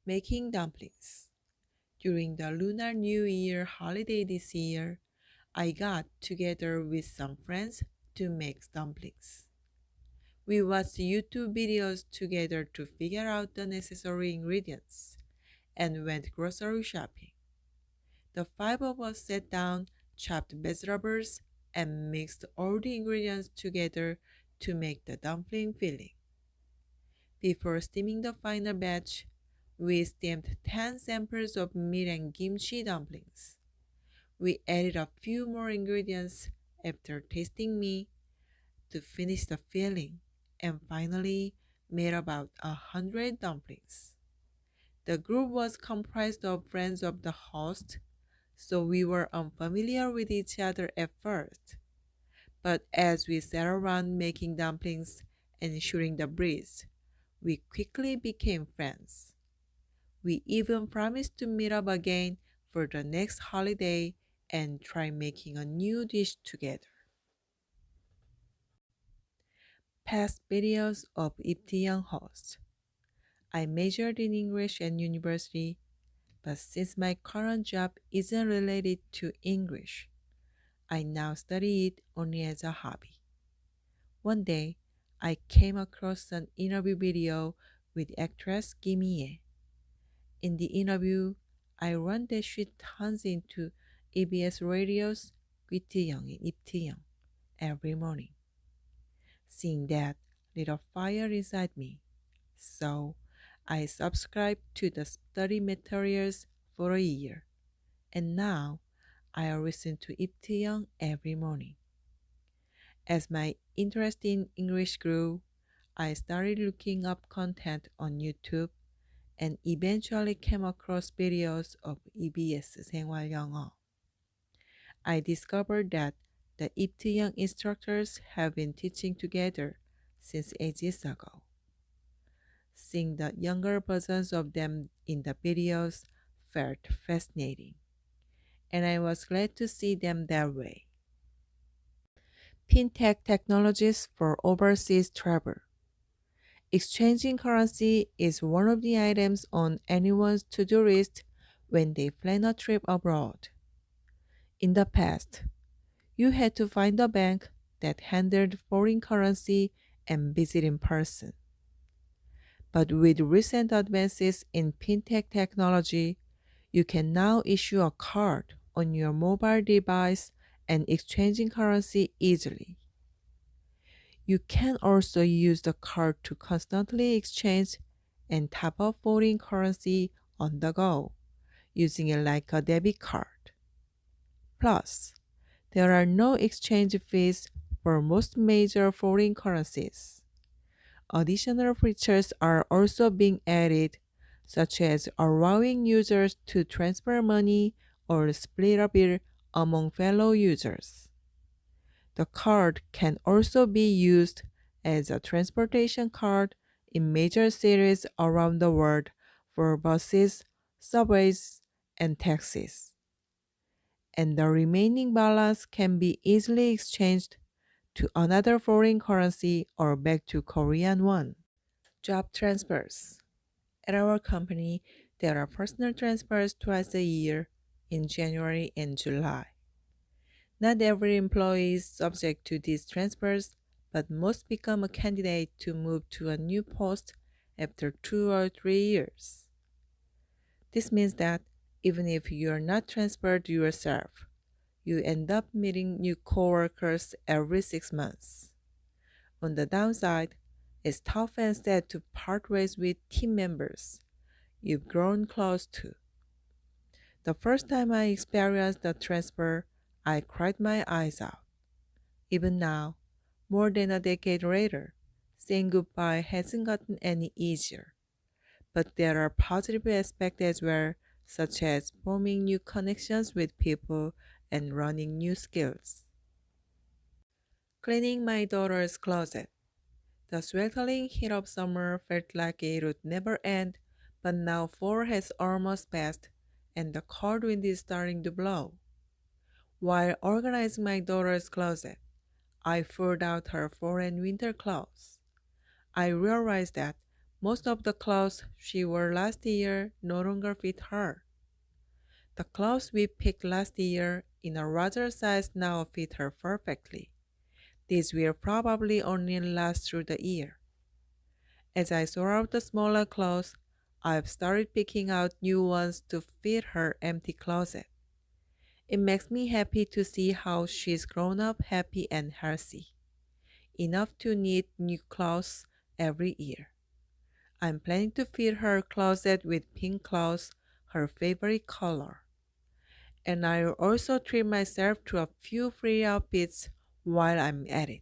Making dumplings. During the Lunar New Year holiday this year, I got together with some friends to make dumplings. We watched YouTube videos together to figure out the necessary ingredients and went grocery shopping. The five of us sat down, chopped vegetables, and mixed all the ingredients together to make the dumpling filling. Before steaming the final batch, we steamed 10 samples of meat and kimchi dumplings. We added a few more ingredients after tasting meat to finish the filling, and finally made about 100 dumplings. The group was comprised of friends of the host, so we were unfamiliar with each other at first. But as we sat around making dumplings and shooting the breeze, we quickly became friends. We even promised to meet up again for the next holiday and try making a new dish together. Past videos of Iptiang host. I majored in English at university, but since my current job isn't related to English, I now study it only as a hobby. One day, I came across an interview video with actress Kim Hee. In the interview, I run that she turns into EBS Radio's Young and Iptiang every morning. Seeing that lit a fire inside me, so I subscribed to the study materials for a year, and now I listen to Iptiang every morning. As my interest in English grew, I started looking up content on YouTube and eventually came across videos of EBS 생활 영어. I discovered that the Iptiang instructors have been teaching together since ages ago. Seeing the younger versions of them in the videos felt fascinating, and I was glad to see them that way. Fintech technologies for overseas travel. Exchanging currency is one of the items on anyone's to-do list when they plan a trip abroad. In the past, you had to find a bank that handled foreign currency and visit in person. But with recent advances in fintech technology, you can now issue a card on your mobile device and exchanging currency easily. You can also use the card to constantly exchange and top up foreign currency on the go, using it like a debit card. Plus, there are no exchange fees for most major foreign currencies. Additional features are also being added, such as allowing users to transfer money or split a bill among fellow users. The card can also be used as a transportation card in major cities around the world for buses, subways, and taxis. And the remaining balance can be easily exchanged to another foreign currency or back to Korean won. Job transfers. At our company, there are personal transfers twice a year in January and July. Not every employee is subject to these transfers, but most become a candidate to move to a new post after 2 or 3 years. This means that even if you are not transferred yourself, you end up meeting new coworkers every 6 months. On the downside, it's tough and sad to part ways with team members you've grown close to. The first time I experienced the transfer, I cried my eyes out. Even now, more than a decade later, saying goodbye hasn't gotten any easier. But there are positive aspects as well, such as forming new connections with people and learning new skills. Cleaning my daughter's closet. The sweltering heat of summer felt like it would never end, but now fall has almost passed and the cold wind is starting to blow. While organizing my daughter's closet, I pulled out her fall and winter clothes. I realized that Most of the clothes she wore last year no longer fit her. The clothes we picked last year in a larger size now fit her perfectly. These will probably only last through the year. As I sort out the smaller clothes, I've started picking out new ones to fit her empty closet. It makes me happy to see how she's grown up happy and healthy, enough to need new clothes every year. I'm planning to fill her closet with pink clothes, her favorite color. And I'll also treat myself to a few free outfits while I'm at it.